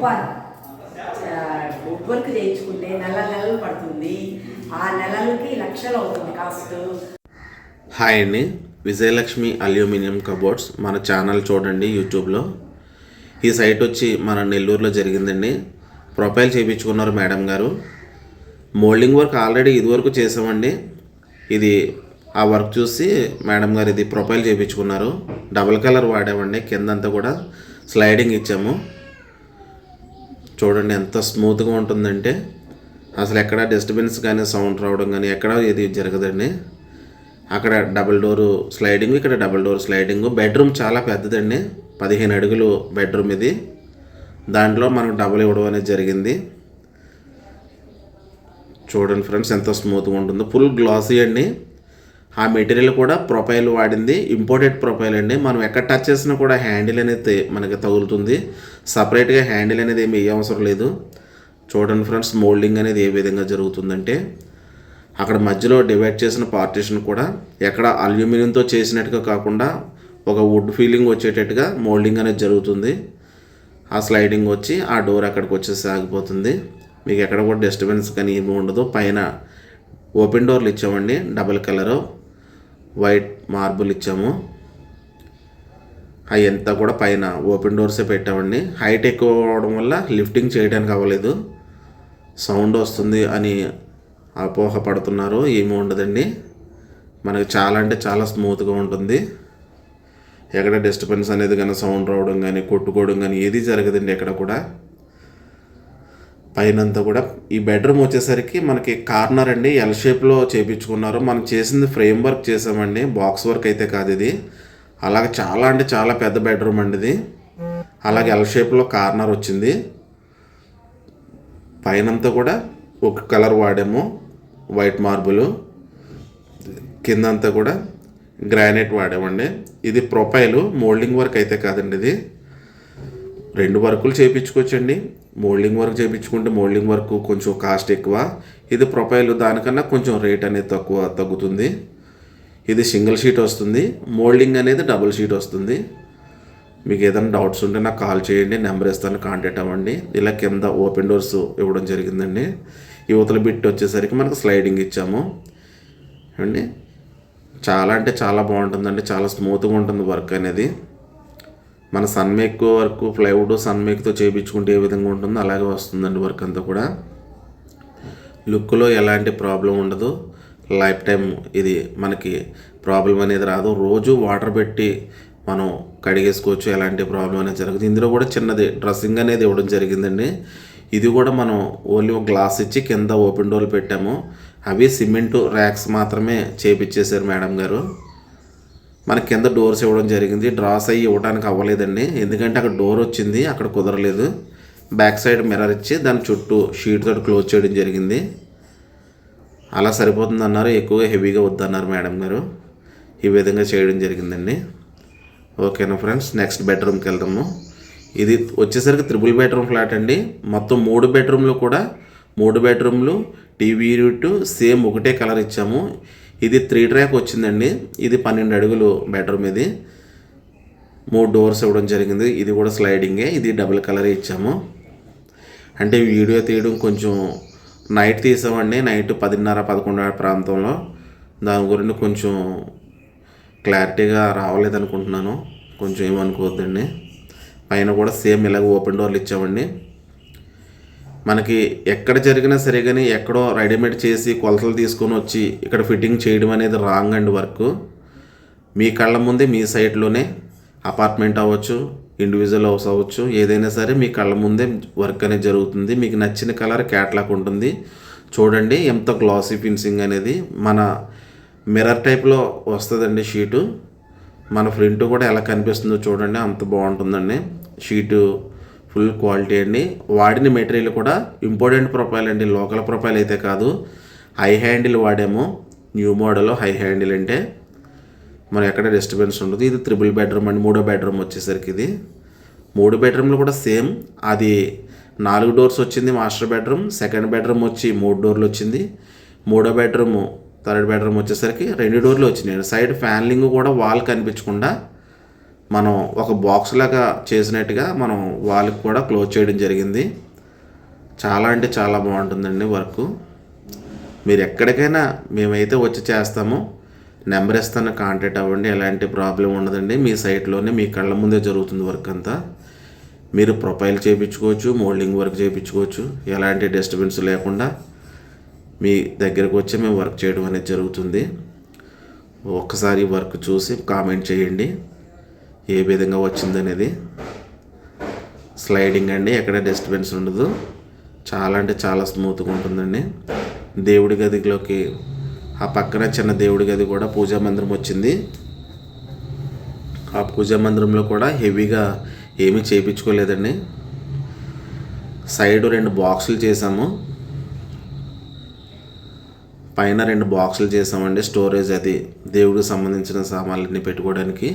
Wood work చేయించుకుంటే నెలలు పడుతుంది. ఆ నెలలకి లక్షలు అవుతుంది కాస్ట్. హాయ్ అండి, విజయలక్ష్మి అల్యూమినియం కబోర్డ్స్ మన ఛానల్ చూడండి యూట్యూబ్లో. ఈ సైట్ వచ్చి మన నెల్లూరులో జరిగిందండి. ప్రొఫైల్ చేయించుకున్నారు మేడం గారు. మోల్డింగ్ వర్క్ ఆల్రెడీ ఇదివరకు చేసామండి. ఇది ఆ వర్క్ చూసి మేడం గారు ఇది ప్రొఫైల్ చేయించుకున్నారు. డబుల్ కలర్ వాడామండి. కిందంతా కూడా స్లైడింగ్ ఇచ్చాము. చూడండి ఎంత స్మూత్గా ఉంటుందంటే అసలు ఎక్కడ డిస్టర్బెన్స్ కానీ సౌండ్ రావడం కానీ ఎక్కడ ఇది జరగదండి. అక్కడ డబుల్ డోరు స్లైడింగ్, ఇక్కడ డబుల్ డోర్ స్లైడింగ్. బెడ్రూమ్ చాలా పెద్దదండి, 15 అడుగులు బెడ్రూమ్ ఇది. దాంట్లో మనకు డబుల్ ఇవ్వడం అనేది జరిగింది. చూడండి ఫ్రెండ్స్ ఎంత స్మూత్గా ఉంటుందో. ఫుల్ గ్లాసీ అండి. ఆ మెటీరియల్ కూడా ప్రొఫైల్ వాడింది, ఇంపోర్టెడ్ ప్రొఫైల్ అండి. మనం ఎక్కడ టచ్ చేసినా కూడా హ్యాండిల్ అనేది మనకి తగులుతుంది. సపరేట్గా హ్యాండిల్ అనేది ఏమి అవసరం లేదు. చూడండి ఫ్రెండ్స్ మోల్డింగ్ అనేది ఏ విధంగా జరుగుతుందంటే అక్కడ మధ్యలో డివైడ్ చేసిన పార్టీషన్ కూడా ఎక్కడ అల్యూమినియంతో చేసినట్టుగా కాకుండా ఒక వుడ్ ఫీలింగ్ వచ్చేటట్టుగా మోల్డింగ్ అనేది జరుగుతుంది. ఆ స్లైడింగ్ వచ్చి ఆ డోర్ అక్కడికి వచ్చేసి ఆగిపోతుంది. మీకు ఎక్కడ కూడా డిస్టర్బెన్స్ కానీ ఏమి ఉండదు. పైన ఓపెన్ డోర్లు ఇచ్చామండి, డబుల్ కలరు వైట్ మార్బుల్ ఇచ్చాము. అవి అంతా కూడా పైన ఓపెన్ డోర్సే పెట్టామండి. హైట్ ఎక్కువ అవడం వల్ల లిఫ్టింగ్ చేయడానికి అవ్వలేదు. సౌండ్ వస్తుంది అని అపోహ పడుతున్నారు. ఏమీ ఉండదండి. మనకి చాలా అంటే చాలా స్మూత్గా ఉంటుంది. ఎక్కడ డిస్టర్బెన్స్ అనేది కానీ సౌండ్ రావడం కానీ కొట్టుకోవడం కానీ ఏది జరగదండి ఎక్కడ కూడా. పైనంతా కూడా ఈ బెడ్రూమ్ వచ్చేసరికి మనకి కార్నర్ అండి ఎల్ షేప్లో చేయించుకున్నారు. మనం చేసింది ఫ్రేమ్ వర్క్ చేసామండి, బాక్స్ వర్క్ అయితే కాదు ఇది. అలాగే చాలా అంటే చాలా పెద్ద బెడ్రూమ్ అండి ఇది. అలాగే ఎల్ షేప్లో కార్నర్ వచ్చింది. పైనంతా కూడా ఒక కలర్ వాడాము, వైట్ మార్బుల్. కిందంతా కూడా గ్రానైట్ వాడామండి. ఇది ప్రొఫైలు, మోల్డింగ్ వర్క్ అయితే కాదండి ఇది. 2 వర్కులు చేయించుకోవచ్చండి. మోల్డింగ్ వర్క్ చేయించుకుంటే మోల్డింగ్ వర్క్ కొంచెం కాస్ట్ ఎక్కువ. ఇది ప్రొఫైల్ దానికన్నా కొంచెం రేట్ అనేది తగ్గుతుంది. ఇది సింగిల్ షీట్ వస్తుంది, మోల్డింగ్ అనేది డబుల్ షీట్ వస్తుంది. మీకు ఏదైనా డౌట్స్ ఉంటే నాకు కాల్ చేయండి, నెంబర్ ఇస్తాను, కాంటాక్ట్ అవ్వండి. ఇలా కింద ఓపెన్ డోర్స్ ఇవ్వడం జరిగిందండి. యువతల బిట్ వచ్చేసరికి మనకు స్లైడింగ్ ఇచ్చాము అండి. చాలా అంటే చాలా బాగుంటుందండి, చాలా స్మూత్గా ఉంటుంది వర్క్ అనేది. మన సన్మేక్ వర్క్ ప్లైవుడ్ సన్మేక్తో చేయించుకుంటే ఏ విధంగా ఉంటుందో అలాగే వస్తుందండి వర్క్ అంతా కూడా. లుక్లో ఎలాంటి ప్రాబ్లం ఉండదు. లైఫ్ టైం ఇది మనకి ప్రాబ్లం అనేది రాదు. రోజు వాటర్ పెట్టి మనం కడిగేసుకోవచ్చు, ఎలాంటి ప్రాబ్లం అనేది జరగదు. ఇందులో కూడా చిన్నది డ్రెస్సింగ్ అనేది ఇవ్వడం జరిగిందండి. ఇది కూడా మనం ఓన్లీ ఒక గ్లాస్ ఇచ్చి కింద ఓపెన్ డోర్లు పెట్టాము. అవి సిమెంటు ర్యాక్స్ మాత్రమే చేపించేశారు మేడం గారు. మన కింద డోర్స్ ఇవ్వడం జరిగింది. డ్రాస్ అయ్యి ఇవ్వడానికి అవ్వలేదండి, ఎందుకంటే అక్కడ డోర్ వచ్చింది, అక్కడ కుదరలేదు. బ్యాక్ సైడ్ మిర్రర్ ఇచ్చి దాని చుట్టూ షీట్ తోటి క్లోజ్ చేయడం జరిగింది. అలా సరిపోతుంది అన్నారు, ఎక్కువగా హెవీగా వద్దన్నారు మేడం గారు. ఈ విధంగా చేయడం జరిగిందండి. ఓకేనా ఫ్రెండ్స్, నెక్స్ట్ బెడ్రూమ్కి వెళ్దాము. ఇది వచ్చేసరికి 3 బెడ్రూమ్ ఫ్లాట్ అండి. మొత్తం 3 బెడ్రూమ్లు కూడా 3 బెడ్రూమ్లు టీవీ యూనిట్ సేమ్ ఒకటే కలర్ ఇచ్చాము. ఇది 3 ట్రాక్ వచ్చిందండి. ఇది 12 అడుగులు బెడ్రూమ్. ఇది 3 డోర్స్ ఇవ్వడం జరిగింది. ఇది కూడా స్లైడింగే, ఇది డబుల్ కలర్ ఇచ్చాము. అంటే వీడియో తీయడం కొంచెం నైట్ తీసామండి, నైట్ 10:30-11 ప్రాంతంలో. దాని గురించి కొంచెం క్లారిటీగా రావలేదనుకుంటున్నాను, కొంచెం ఏమనుకోవద్దండి. పైన కూడా సేమ్ ఇలాగ ఓపెన్ డోర్లు ఇచ్చామండి. మనకి ఎక్కడ జరిగినా సరే కానీ ఎక్కడో రెడీమేడ్ చేసి కొలతలు తీసుకొని వచ్చి ఇక్కడ ఫిట్టింగ్ చేయడం అనేది రాంగ్ అండ్ వర్క్. మీ కళ్ళ ముందే మీ సైట్లోనే అపార్ట్మెంట్ అవ్వచ్చు, ఇండివిజువల్ హౌస్ అవ్వచ్చు, ఏదైనా సరే మీ కళ్ళ ముందే వర్క్ అనేది జరుగుతుంది. మీకు నచ్చిన కలర్ క్యాట్లాగ్ ఉంటుంది. చూడండి ఎంత గ్లాసీ ఫినిషింగ్ అనేది. మన మిర్రర్ టైప్లో వస్తుందండి షీటు. మన ఫ్రంట్ కూడా ఎలా కనిపిస్తుందో చూడండి, అంత బాగుంటుందండి. షీటు ఫుల్ క్వాలిటీ అండి. వాడిన మెటీరియల్ కూడా ఇంపార్టెంట్ ప్రొఫైల్ అండి, లోకల్ ప్రొఫైల్ అయితే కాదు. హై హ్యాండిల్ వాడాము, న్యూ మోడల్ హై హ్యాండిల్ అంటే మనం ఎక్కడ డిస్టర్బెన్స్ ఉండదు. ఇది 3 బెడ్రూమ్ అండి. 3వ బెడ్రూమ్ వచ్చేసరికి ఇది 3 బెడ్రూమ్లు కూడా సేమ్. అది 4 డోర్స్ వచ్చింది మాస్టర్ బెడ్రూమ్. సెకండ్ బెడ్రూమ్ వచ్చి 3 డోర్లు వచ్చింది. 3వ బెడ్రూమ్ థర్డ్ బెడ్రూమ్ వచ్చేసరికి 2 డోర్లు వచ్చినాయి. సైడ్ ఫ్యాన్లింగ్ కూడా వాల్ కనిపించకుండా మనం ఒక బాక్స్ లాగా చేసినట్టుగా మనం వాళ్ళకి కూడా క్లోజ్ చేయడం జరిగింది. చాలా అంటే చాలా బాగుంటుందండి వర్క్. మీరు ఎక్కడికైనా మేమైతే వచ్చి చేస్తామో, నెంబర్ ఇస్తాను, కాంటాక్ట్ అవ్వండి. ఎలాంటి ప్రాబ్లం ఉండదండి. మీ సైట్లోనే మీ కళ్ళ ముందే జరుగుతుంది వర్క్ అంతా. మీరు ప్రొఫైల్ చేయించుకోవచ్చు, మోల్డింగ్ వర్క్ చేయించుకోవచ్చు. ఎలాంటి డిస్టర్బెన్స్ లేకుండా మీ దగ్గరకు వచ్చి మేము వర్క్ చేయడం అనేది జరుగుతుంది. ఒక్కసారి వర్క్ చూసి కామెంట్ చేయండి ఏ విధంగా వచ్చిందనేది. స్లైడింగ్ అండి, ఎక్కడ డిస్టర్బెన్స్ ఉండదు. చాలా అంటే చాలా స్మూత్గా ఉంటుందండి. దేవుడి గదిలోకి ఆ పక్కన చిన్న దేవుడి గది కూడా పూజా మందిరం వచ్చింది. ఆ పూజా మందిరంలో కూడా హెవీగా ఏమీ చేయించుకోలేదండి. సైడ్ 2 బాక్సులు చేసాము, పైన 2 బాక్సులు చేసామండి. స్టోరేజ్, అది దేవుడికి సంబంధించిన సామాన్లన్నీ పెట్టుకోవడానికి.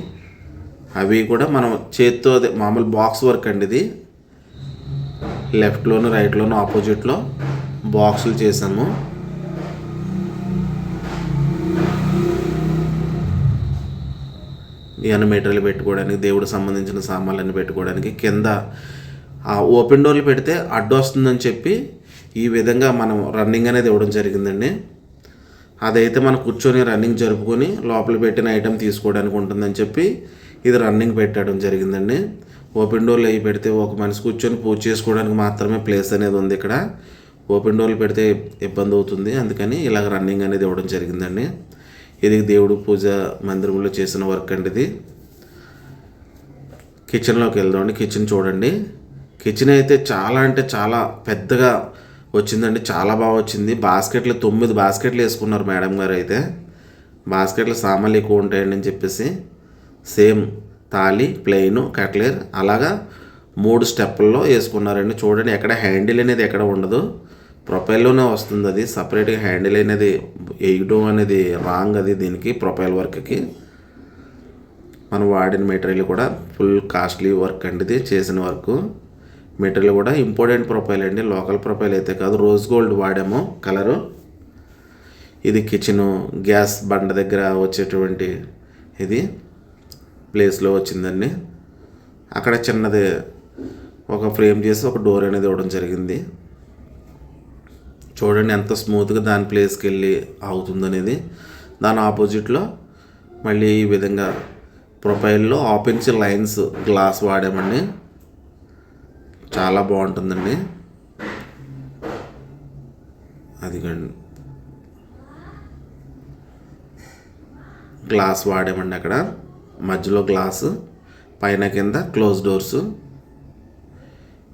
అవి కూడా మనం చేత్తో, అదే మామూలు బాక్స్ వర్క్ అండి ఇది. లెఫ్ట్లోను రైట్లోను ఆపోజిట్లో బాక్సులు చేసాము. ఏమైనా మెటీరియల్ పెట్టుకోవడానికి, దేవుడికి సంబంధించిన సామాన్లన్నీ పెట్టుకోవడానికి. కింద ఆ ఓపెన్ డోర్లు పెడితే అడ్డు వస్తుందని చెప్పి ఈ విధంగా మనం రన్నింగ్ అనేది ఇవ్వడం జరిగిందండి. అదైతే మనం కూర్చొని రన్నింగ్ జరుపుకొని లోపల పెట్టిన ఐటెం తీసుకోవడానికి ఉంటుందని చెప్పి ఇది రన్నింగ్ పెట్టడం జరిగిందండి. ఓపెన్ డోర్లు అవి పెడితే ఒక మనిషి కూర్చొని పూజ చేసుకోవడానికి మాత్రమే ప్లేస్ అనేది ఉంది. ఇక్కడ ఓపెన్ డోర్లు పెడితే ఇబ్బంది అవుతుంది, అందుకని ఇలాగ రన్నింగ్ అనేది ఇవ్వడం జరిగిందండి. ఇది దేవుడు పూజ మందిరంలో చేసిన వర్క్ అండి ఇది. కిచెన్లోకి వెళ్దామండి. కిచెన్ చూడండి. కిచెన్ అయితే చాలా అంటే చాలా పెద్దగా వచ్చిందండి. చాలా బాగా వచ్చింది. బాస్కెట్లు 9 బాస్కెట్లు వేసుకున్నారు మేడం గారు. అయితే బాస్కెట్లు సామాన్లు ఎక్కువ ఉంటాయండి అని చెప్పేసి సేమ్ తాళి, ప్లెయిన్, కట్లేర్ అలాగా 3 స్టెప్పుల్లో వేసుకున్నారండి. చూడండి, ఎక్కడ హ్యాండిల్ అనేది ఎక్కడ ఉండదు, ప్రొఫైల్లోనే వస్తుంది. అది సపరేట్గా హ్యాండిల్ అనేది వేయడం అనేది రాంగ్. అది దీనికి ప్రొఫైల్ వర్క్కి మనం వాడిన మెటీరియల్ కూడా ఫుల్ కాస్ట్లీ వర్క్ అండి. ఇది చేసిన వర్క్ మెటీరియల్ కూడా ఇంపార్టెంట్ ప్రొఫైల్ అండి, లోకల్ ప్రొఫైల్ అయితే కాదు. రోజ్ గోల్డ్ వాడాము కలరు. ఇది కిచెను, గ్యాస్ బండ దగ్గర వచ్చేటువంటి ఇది ప్లేస్లో వచ్చిందండి. అక్కడ చిన్నది ఒక ఫ్రేమ్ చేసి ఒక డోర్ అనేది ఇవ్వడం జరిగింది. చూడండి ఎంత స్మూత్గా దాని ప్లేస్కి వెళ్ళి అవుతుందనేది. దాని ఆపోజిట్లో మళ్ళీ ఈ విధంగా ప్రొఫైల్లో ఆపెన్స్ లైన్స్ గ్లాస్ వాడామండి. చాలా బాగుంటుందండి. అది గ్లాస్ వాడామండి. అక్కడ మధ్యలో గ్లాసు, పైన కింద క్లోజ్ డోర్సు.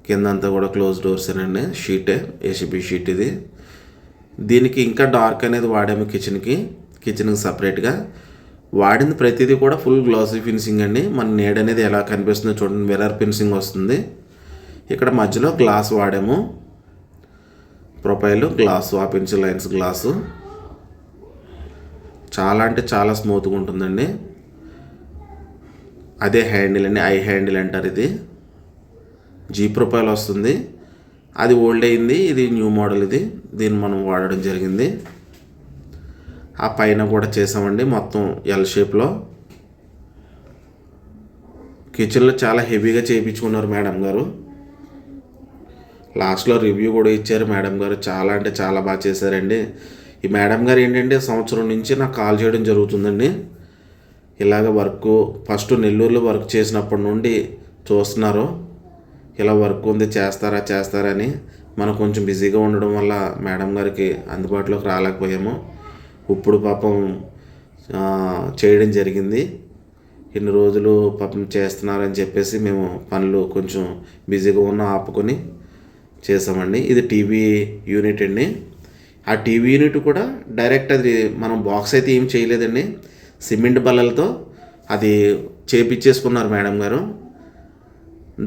కింద అంతా కూడా క్లోజ్ డోర్సేనండి. షీటే, ఏసీబీ షీట్ ఇది. దీనికి ఇంకా డార్క్ అనేది వాడాము కిచెన్కి సపరేట్గా. వాడింది ప్రతిదీ కూడా ఫుల్ గ్లాసీ ఫినిషింగ్ అండి. మన నీడ అనేది ఎలా కనిపిస్తుందో చూడండి, మిర్రర్ ఫినిషింగ్ వస్తుంది. ఇక్కడ మధ్యలో గ్లాస్ వాడాము, ప్రొఫైల్ గ్లాసు, ఆ పెన్సిల్ లైన్స్ గ్లాసు. చాలా అంటే చాలా స్మూత్గా ఉంటుందండి. అదే హ్యాండిల్ అండి, ఐ హ్యాండిల్ అంటారు. ఇది జీ ప్రొఫైల్ వస్తుంది. అది ఓల్డ్ అయింది, ఇది న్యూ మోడల్. ఇది దీన్ని మనం వాడడం జరిగింది. ఆ పైన కూడా చేసామండి మొత్తం ఎల్ షేప్లో. కిచెన్లో చాలా హెవీగా చేయించుకున్నారు మేడం గారు. లాస్ట్లో రివ్యూ కూడా ఇచ్చారు మేడం గారు. చాలా అంటే చాలా బాగా చేశారండి. ఈ మేడం గారు ఏంటంటే సంవత్సరం నుంచి నాకు కాల్ చేయడం జరుగుతుందండి. ఇలాగ వర్క్ ఫస్ట్ నెల్లూరులో వర్క్ చేసినప్పటి నుండి చూస్తున్నారు, ఇలా వర్క్ ఉంది చేస్తారని. మనం కొంచెం బిజీగా ఉండడం వల్ల మేడం గారికి అందుబాటులోకి రాలేకపోయాము. ఇప్పుడు పాపం చేయడం జరిగింది. ఇన్ని రోజులు పాపం చేస్తున్నారని చెప్పేసి మేము పనులు కొంచెం బిజీగా ఉన్న ఆపుకొని చేసామండి. ఇది టీవీ యూనిట్ అండి. ఆ టీవీ యూనిట్ కూడా డైరెక్ట్ అది మనం బాక్స్ అయితే ఏం చేయలేదండి, సిమెంట్ బల్లలతో అది చేపించేసుకున్నారు మేడం గారు.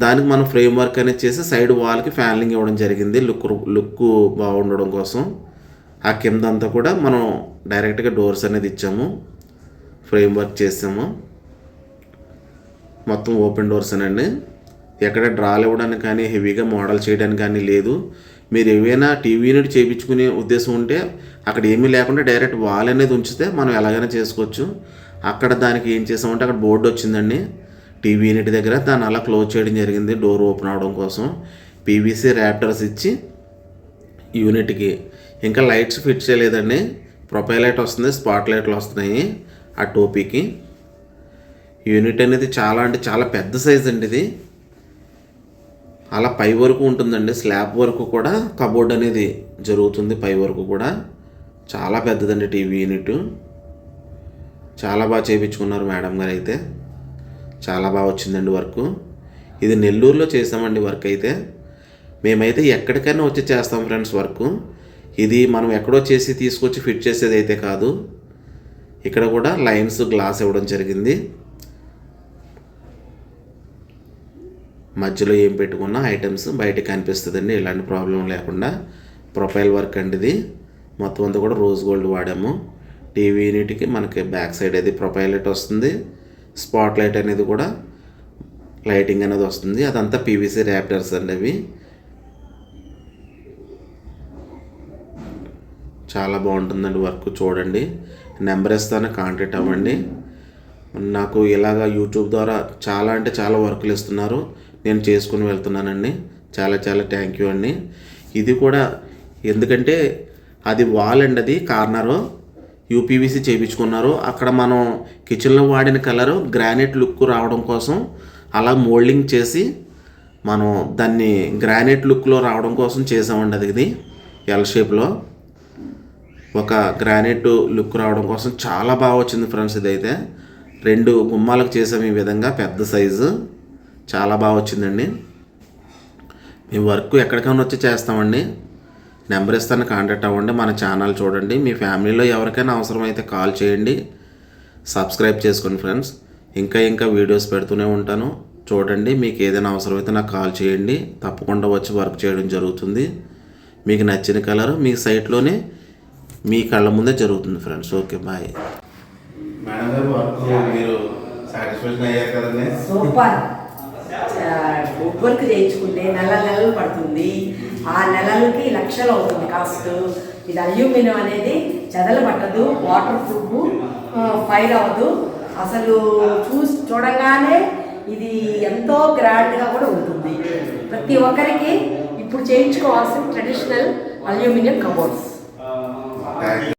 దానికి మనం ఫ్రేమ్ వర్క్ అనేది చేసి సైడ్ వాల్కి ఫ్యాన్లింగ్ ఇవ్వడం జరిగింది, లుక్ బాగుండడం కోసం. ఆ కింద అంతా కూడా మనం డైరెక్ట్గా డోర్స్ అనేది ఇచ్చాము, ఫ్రేమ్ వర్క్ చేసాము. మొత్తం ఓపెన్ డోర్స్ అనండి. ఎక్కడ డ్రాలు ఇవ్వడానికి కానీ హెవీగా మోడల్ చేయడానికి కానీ లేదు. మీరు ఏవైనా టీవీ యూనిట్ చేయించుకునే ఉద్దేశం ఉంటే అక్కడ ఏమీ లేకుండా డైరెక్ట్ వాల్ అనేది ఉంచితే మనం ఎలాగైనా చేసుకోవచ్చు. అక్కడ దానికి ఏం చేసామంటే అక్కడ బోర్డు వచ్చిందండి, టీవీ యూనిట్ దగ్గర దాన్ని అలా క్లోజ్ చేయడం జరిగింది డోర్ ఓపెన్ అవడం కోసం. పీవీసీ ర్యాప్టర్స్ ఇచ్చి యూనిట్కి ఇంకా లైట్స్ ఫిట్ చేయలేదండి. ప్రొఫైల్ లైట్ వస్తుంది, స్పాట్ లైట్లు వస్తున్నాయి ఆ టోపీకి. యూనిట్ అనేది చాలా అంటే చాలా పెద్ద సైజ్ అండి ఇది. అలా పై వరకు ఉంటుందండి, స్లాబ్ వరకు కూడా కబోర్డ్ అనేది జరుగుతుంది. పై వరకు కూడా చాలా పెద్దదండి టీవీ యూనిట్. చాలా బాగా చేయించుకున్నారు మేడం గారు అయితే. చాలా బాగా వచ్చిందండి వర్క్. ఇది నెల్లూరులో చేసామండి వర్క్ అయితే. మేమైతే ఎక్కడికైనా వచ్చి చేస్తాం ఫ్రెండ్స్ వర్క్. ఇది మనం ఎక్కడో చేసి తీసుకొచ్చి ఫిట్ చేసేది అయితే కాదు. ఇక్కడ కూడా లైన్స్ గ్లాస్ ఇవ్వడం జరిగింది. మధ్యలో ఏం పెట్టుకున్న ఐటమ్స్ బయటకు కనిపిస్తుందండి, ఎలాంటి ప్రాబ్లం లేకుండా. ప్రొఫైల్ వర్క్ అండి ఇది. మొత్తం అంతా కూడా రోజ్ గోల్డ్ వాడాము. టీవీ యూనిట్కి మనకి బ్యాక్ సైడ్ అది ప్రొఫైల్ లైట్ వస్తుంది, స్పాట్ లైట్ అనేది కూడా లైటింగ్ అనేది వస్తుంది. అదంతా పీవీసీ ర్యాప్టర్స్ అండి అవి. చాలా బాగుంటుందండి వర్క్. చూడండి, నెంబర్ ఇస్తాను, కాంటాక్ట్ అవ్వండి. నాకు ఇలాగా యూట్యూబ్ ద్వారా చాలా అంటే చాలా వర్కులు ఇస్తున్నారు, నేను చేసుకుని వెళ్తున్నానండి. చాలా చాలా థ్యాంక్ యూ అండి. ఇది కూడా ఎందుకంటే అది వాల్ అండి, అది కార్నరు యూపీవీసీ చేయించుకున్నారు. అక్కడ మనం కిచెన్లో వాడిన కలరు గ్రానైట్ లుక్ రావడం కోసం అలా మోల్డింగ్ చేసి మనం దాన్ని గ్రానైట్ లుక్లో రావడం కోసం చేసామండి. అది ఇది ఎల్ షేప్లో ఒక గ్రానైట్ లుక్ రావడం కోసం చాలా బాగా వచ్చింది ఫ్రెండ్స్. ఇదైతే 2 గుమ్మాలకు చేసాము ఈ విధంగా, పెద్ద సైజు. చాలా బాగా వచ్చిందండి. మేము వర్క్ ఎక్కడికైనా వచ్చి చేస్తామండి. నెంబర్ ఇస్తాను, కాంటాక్ట్ అవ్వండి. మన ఛానల్ చూడండి. మీ ఫ్యామిలీలో ఎవరికైనా అవసరమైతే కాల్ చేయండి. సబ్స్క్రైబ్ చేసుకోండి ఫ్రెండ్స్. ఇంకా వీడియోస్ పెడుతూనే ఉంటాను, చూడండి. మీకు ఏదైనా అవసరమైతే నాకు కాల్ చేయండి. తప్పకుండా వచ్చి వర్క్ చేయడం జరుగుతుంది. మీకు నచ్చిన కలర్ మీ సైట్లోనే మీ కళ్ళ ముందే జరుగుతుంది ఫ్రెండ్స్. Okay, bye. మేడం గారు వర్క్ మీరు సాటిస్ఫాక్షన్ అయ్యారు కదండి? సూపర్. వుడ్ వర్క్ చేయించుకుంటే నెలలు పడుతుంది. ఆ నెలలకి లక్షలు అవుతుంది కాస్ట్. ఇది అల్యూమినియం అనేది చెదలు పట్టదు, వాటర్ ప్రూఫ్, ఫైర్ అవ్వదు. అసలు చూడగానే ఇది ఎంతో గ్రాండ్గా కూడా ఉంటుంది. ప్రతి ఒక్కరికి ఇప్పుడు చేయించుకోవాల్సిన ట్రెడిషనల్ అల్యూమినియం కబోర్డ్స్.